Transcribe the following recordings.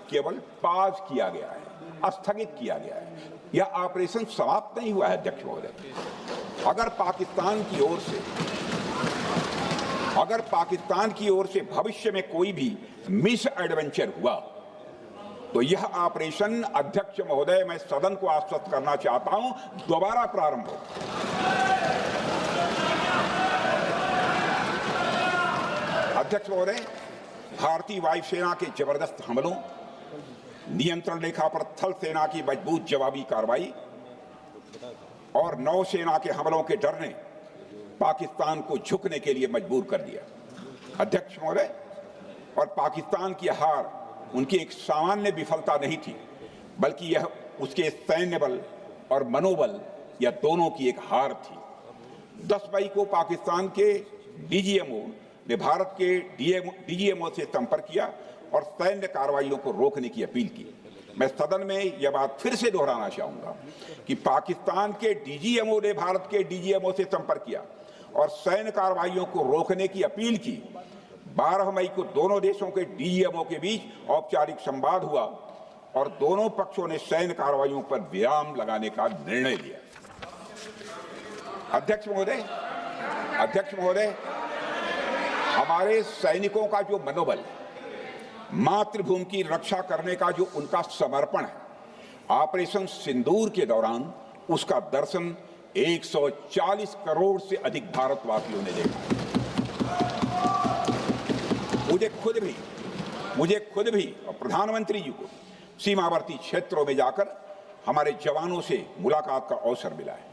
केवल पाज किया गया है, स्थगित किया गया है। यह ऑपरेशन समाप्त नहीं हुआ है अध्यक्ष महोदय। अगर पाकिस्तान की ओर से भविष्य में कोई भी मिस एडवेंचर हुआ तो यह ऑपरेशन, अध्यक्ष महोदय, मैं सदन को आश्वस्त करना चाहता हूं, दोबारा प्रारंभ हो। अध्यक्ष महोदय, भारतीय वायुसेना के जबरदस्त हमलों, नियंत्रण रेखा पर थल सेना की मजबूत जवाबी कार्रवाई और नौसेना के हमलों के डर ने पाकिस्तान को झुकने के लिए मजबूर कर दिया। अध्यक्ष महोदय, और पाकिस्तान की हार उनकी एक सामान्य विफलता नहीं थी, बल्कि यह उसके सैन्य बल और मनोबल या दोनों की एक हार थी। 10 मई को पाकिस्तान के डीजीएमओ ने भारत के डीजीएमओ से संपर्क किया और सैन्य कार्रवाइयों को रोकने की अपील की। मैं सदन में यह बात फिर से दोहराना चाहूंगा कि पाकिस्तान के डीजीएमओ ने भारत के डीजीएमओ से संपर्क किया और सैन्य कार्रवाइयों को रोकने की अपील की। 12 मई को दोनों देशों के डीजीएमओ के बीच औपचारिक संवाद हुआ और दोनों पक्षों ने सैन्य कार्रवाइयों पर विराम लगाने का निर्णय लिया। अध्यक्ष महोदय, हमारे सैनिकों का जो मनोबल, मातृभूमि की रक्षा करने का जो उनका समर्पण है, ऑपरेशन सिंदूर के दौरान उसका दर्शन 140 करोड़ से अधिक भारतवासियों ने देखा। मुझे खुद भी और प्रधानमंत्री जी को सीमावर्ती क्षेत्रों में जाकर हमारे जवानों से मुलाकात का अवसर मिला है।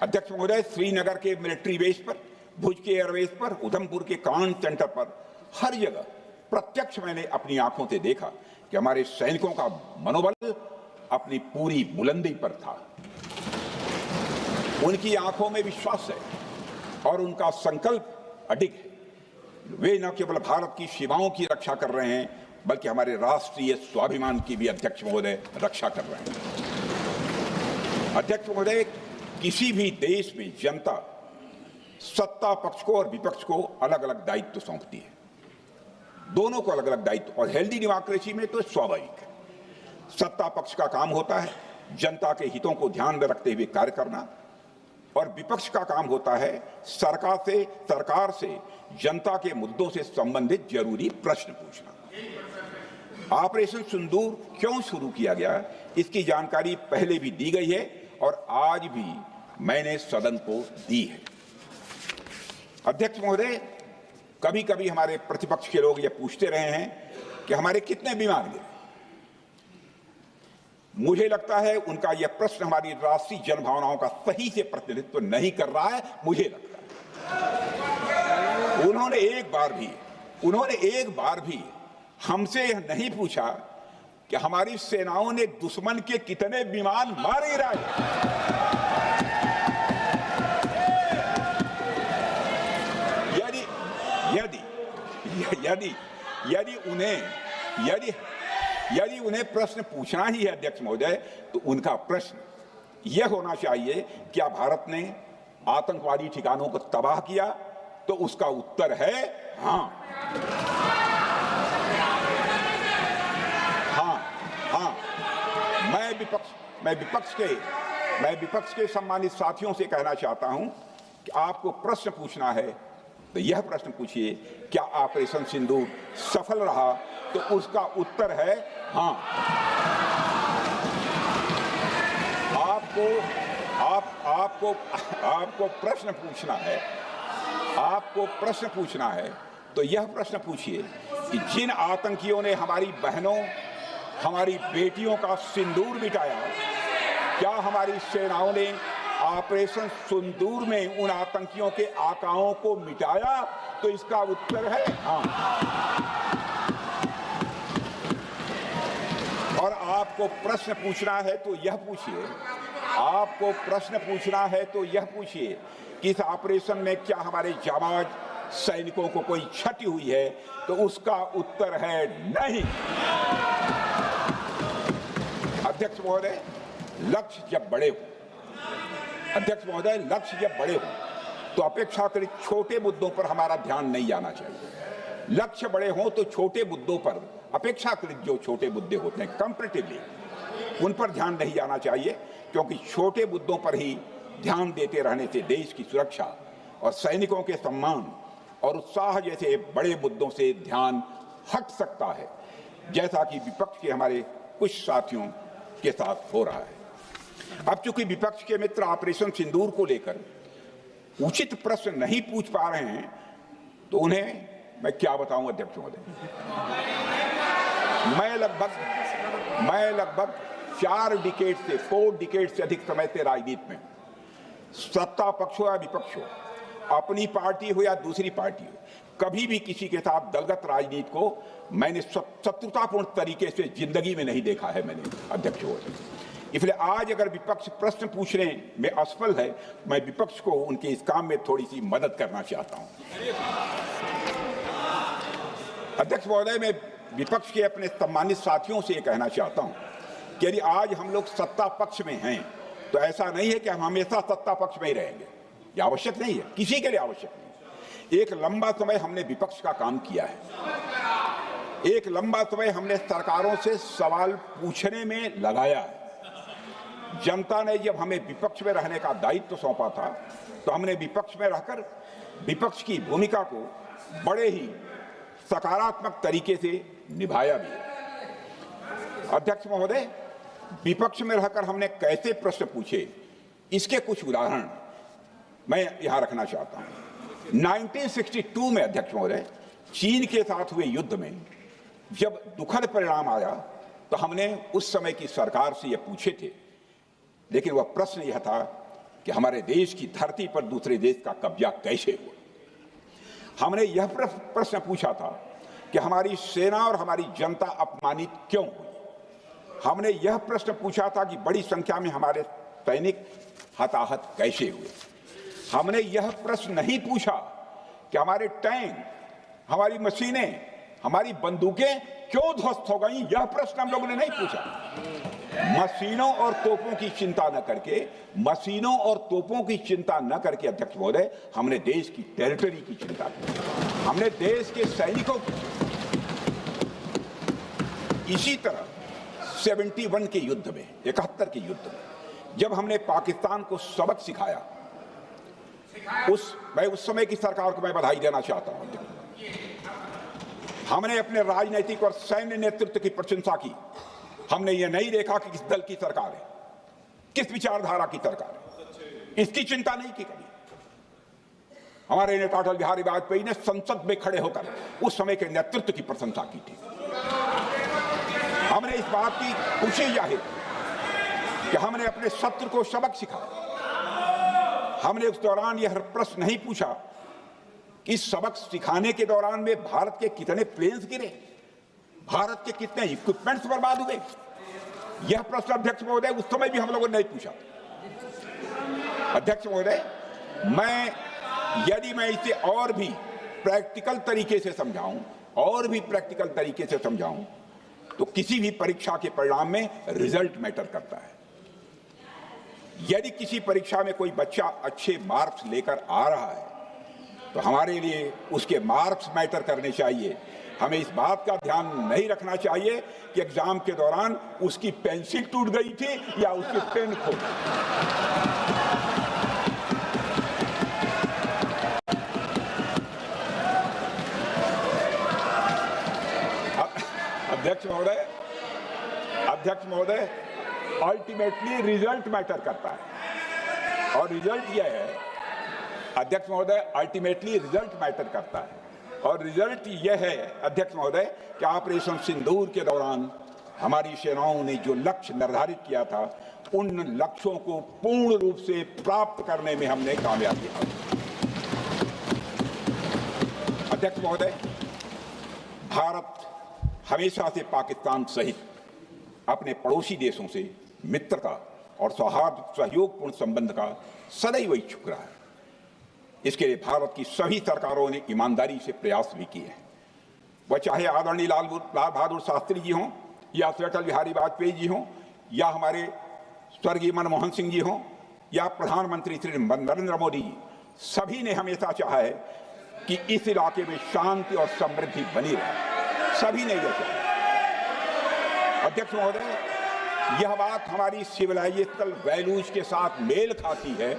अध्यक्ष महोदय, श्रीनगर के मिलिट्री बेस पर, भुज के एयरबेस पर, उधमपुर के कमांड सेंटर पर, हर जगह प्रत्यक्ष मैंने अपनी आंखों से देखा कि हमारे सैनिकों का मनोबल अपनी पूरी बुलंदी पर था। उनकी आंखों में विश्वास है और उनका संकल्प अडिग है। वे न केवल भारत की सीमाओं की रक्षा कर रहे हैं, बल्कि हमारे राष्ट्रीय स्वाभिमान की भी, अध्यक्ष महोदय, रक्षा कर रहे हैं। अध्यक्ष महोदय, किसी भी देश में जनता सत्ता पक्ष को और विपक्ष को अलग अलग दायित्व सौंपती है, दोनों को अलग अलग दायित्व, और हेल्दी डेमोक्रेसी में तो स्वाभाविक है। सत्ता पक्ष का काम होता है जनता के हितों को ध्यान में रखते हुए कार्य करना, और विपक्ष का काम होता है सरकार से जनता के मुद्दों से संबंधित जरूरी प्रश्न पूछना। ऑपरेशन सिंदूर क्यों शुरू किया गया, इसकी जानकारी पहले भी दी गई है और आज भी मैंने सदन को दी है। अध्यक्ष महोदय, कभी कभी हमारे प्रतिपक्ष के लोग ये पूछते रहे हैं कि हमारे कितने विमान गिरे। मुझे लगता है उनका यह प्रश्न हमारी राष्ट्रीय जनभावनाओं का सही से प्रतिनिधित्व नहीं कर रहा है। मुझे लगता है उन्होंने एक बार भी हमसे यह नहीं पूछा कि हमारी सेनाओं ने दुश्मन के कितने विमान मार गिराए। यदि उन्हें प्रश्न पूछना ही है अध्यक्ष महोदय, तो उनका प्रश्न यह होना चाहिए, क्या भारत ने आतंकवादी ठिकानों को तबाह किया? तो उसका उत्तर है हाँ। मैं विपक्ष के सम्मानित साथियों से कहना चाहता हूं कि आपको प्रश्न पूछना है तो यह प्रश्न पूछिए, क्या ऑपरेशन सिंदूर सफल रहा? तो उसका उत्तर है हाँ। आपको प्रश्न पूछना है तो यह प्रश्न पूछिए कि जिन आतंकियों ने हमारी बहनों, हमारी बेटियों का सिंदूर मिटाया, क्या हमारी सेनाओं ने ऑपरेशन सिंदूर में उन आतंकियों के आकाओं को मिटाया? तो इसका उत्तर है हाँ। और आपको प्रश्न पूछना है तो यह पूछिए कि इस ऑपरेशन में क्या हमारे जाबाज सैनिकों को कोई क्षति हुई है? तो उसका उत्तर है नहीं। अध्यक्ष महोदय, लक्ष्य जब बड़े हो तो अपेक्षाकृत छोटे मुद्दों पर हमारा ध्यान नहीं जाना चाहिए। लक्ष्य बड़े हों तो छोटे मुद्दों पर अपेक्षाकृत जो छोटे मुद्दे होते हैं कंपैरेटिवली, उन पर ध्यान नहीं जाना चाहिए, क्योंकि छोटे मुद्दों पर ही ध्यान देते रहने से देश की सुरक्षा और सैनिकों के सम्मान और उत्साह जैसे बड़े मुद्दों से ध्यान हट सकता है, जैसा कि विपक्ष के हमारे कुछ साथियों के साथ हो रहा है। अब चूंकि विपक्ष के मित्र ऑपरेशन सिंदूर को लेकर उचित प्रश्न नहीं पूछ पा रहे हैं, तो उन्हें मैं क्या बताऊं अध्यक्ष महोदय। मैं लगभग 4 डिकेड से अधिक समय से राजनीति में, सत्ता पक्ष हो या विपक्ष हो, अपनी पार्टी हो या दूसरी पार्टी हो, कभी भी किसी के साथ दलगत राजनीति को मैंने शत्रुतापूर्ण तरीके से जिंदगी में नहीं देखा है मैंने अध्यक्ष महोदय। इसलिए आज अगर विपक्ष प्रश्न पूछने में असफल है, मैं विपक्ष को उनके इस काम में थोड़ी सी मदद करना चाहता हूं। अध्यक्ष महोदय, मैं विपक्ष के अपने सम्मानित साथियों से कहना चाहता हूं कि यदि आज हम लोग सत्ता पक्ष में हैं, तो ऐसा नहीं है कि हम हमेशा सत्ता पक्ष में ही रहेंगे। यह आवश्यक नहीं है, किसी के लिए आवश्यक नहीं। एक लंबा समय हमने विपक्ष का काम किया है, एक लंबा समय हमने सरकारों से सवाल पूछने में लगाया है। जनता ने जब हमें विपक्ष में रहने का दायित्व सौंपा था, तो हमने विपक्ष में रहकर विपक्ष की भूमिका को बड़े ही सकारात्मक तरीके से निभाया भी है। अध्यक्ष महोदय, विपक्ष में रहकर हमने कैसे प्रश्न पूछे, इसके कुछ उदाहरण मैं यहां रखना चाहता हूं। 1962 में अध्यक्ष महोदय, चीन के साथ हुए युद्ध में जब दुखद परिणाम आया, तो हमने उस समय की सरकार से यह पूछे थे, लेकिन वह प्रश्न यह था कि हमारे देश की धरती पर दूसरे देश का कब्जा कैसे हुआ। हमने यह प्रश्न पूछा था कि हमारी सेना और हमारी जनता अपमानित क्यों हुई। हमने यह प्रश्न पूछा था कि बड़ी संख्या में हमारे सैनिक हताहत कैसे हुए। हमने यह प्रश्न नहीं पूछा कि हमारे टैंक, हमारी मशीनें, हमारी बंदूकें क्यों ध्वस्त हो गई। यह प्रश्न हम लोगों ने नहीं पूछा। मशीनों और तोपों की चिंता न करके अध्यक्ष महोदय, हमने देश की टेरिटरी की चिंता की, हमने देश के सैनिकों की। इसी तरह 71 के युद्ध में, 71 के युद्ध में जब हमने पाकिस्तान को सबक सिखाया, मैं उस समय की सरकार को मैं बधाई देना चाहता हूं। हमने अपने राजनीतिक और सैन्य नेतृत्व की प्रशंसा की। हमने ये नहीं देखा कि किस दल की सरकार है, किस विचारधारा की सरकार है, इसकी चिंता नहीं की कभी। हमारे नेता अटल बिहारी वाजपेयी ने संसद में खड़े होकर उस समय के नेतृत्व की प्रशंसा की थी। हमने इस बात की खुशी जाहिर कि हमने अपने शत्रु को सबक सिखाया। हमने उस दौरान यह प्रश्न नहीं पूछा कि सबक सिखाने के दौरान में भारत के कितने प्लेन्स गिरे, भारत के कितने इक्विपमेंट्स बर्बाद हुए। यह प्रश्न अध्यक्ष महोदय उस समय भी हम लोगों ने नहीं पूछा। अध्यक्ष महोदय, यदि मैं इसे और भी प्रैक्टिकल तरीके से समझाऊं, तो किसी भी परीक्षा के परिणाम में रिजल्ट मैटर करता है। यदि किसी परीक्षा में कोई बच्चा अच्छे मार्क्स लेकर आ रहा है, तो हमारे लिए उसके मार्क्स मैटर करने चाहिए। हमें इस बात का ध्यान नहीं रखना चाहिए कि एग्जाम के दौरान उसकी पेंसिल टूट गई थी या उसकी पेन खो गई। अध्यक्ष महोदय, अल्टीमेटली रिजल्ट मैटर करता है, और रिजल्ट यह है अध्यक्ष महोदय, अल्टीमेटली रिजल्ट मैटर करता है। और रिजल्ट यह है अध्यक्ष महोदय कि ऑपरेशन सिंदूर के दौरान हमारी सेनाओं ने जो लक्ष्य निर्धारित किया था, उन लक्ष्यों को पूर्ण रूप से प्राप्त करने में हमने कामयाबी हासिल की। अध्यक्ष महोदय, भारत हमेशा से पाकिस्तान सहित अपने पड़ोसी देशों से मित्रता और सहयोगपूर्ण संबंध का सदैव इच्छुक रहा है। इसके लिए भारत की सभी सरकारों ने ईमानदारी से प्रयास भी किए हैं। वह चाहे आदरणीय लाल बहादुर शास्त्री जी हों, या अटल बिहारी वाजपेयी जी हों, या हमारे स्वर्गीय मनमोहन सिंह जी हों, या प्रधानमंत्री श्री नरेंद्र मोदी जी, सभी ने हमेशा चाहा है कि इस इलाके में शांति और समृद्धि बनी रहे। सभी ने यह चाहा। अध्यक्ष महोदय, यह बात हमारी सिविलाइजेशनल वैल्यूज के साथ मेल खाती है,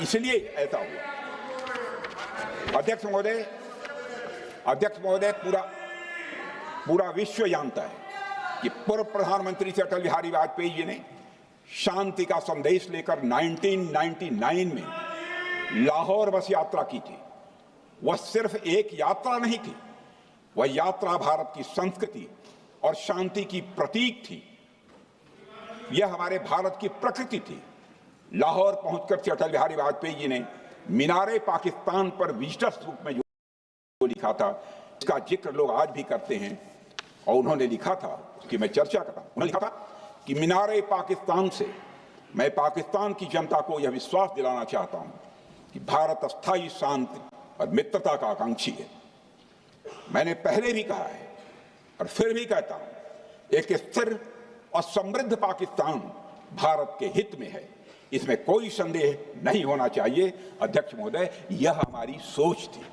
इसलिए ऐसा हुआ। अध्यक्ष महोदय, पूरा विश्व जानता है कि पूर्व प्रधानमंत्री से अटल बिहारी वाजपेयी जी ने शांति का संदेश लेकर 1999 में लाहौर बस यात्रा की थी। वह सिर्फ एक यात्रा नहीं थी, वह यात्रा भारत की संस्कृति और शांति की प्रतीक थी। यह हमारे भारत की प्रकृति थी। लाहौर पहुंचकर श्री अटल बिहारी वाजपेयी जी ने मीनारे पाकिस्तान पर विजिटर्स रूप में जो लिखा था, इसका जिक्र लोग आज भी करते हैं, और उन्होंने लिखा था, उसकी मैं चर्चा कर रहा हूं। उन्होंने लिखा था कि मीनारे पाकिस्तान से मैं पाकिस्तान की जनता को यह विश्वास दिलाना चाहता हूं कि भारत अस्थायी शांति और मित्रता का आकांक्षी है। मैंने पहले भी कहा है और फिर भी कहता हूं, एक स्थिर और समृद्ध पाकिस्तान भारत के हित में है, इसमें कोई संदेह नहीं होना चाहिए। अध्यक्ष महोदय, यह हमारी सोच थी।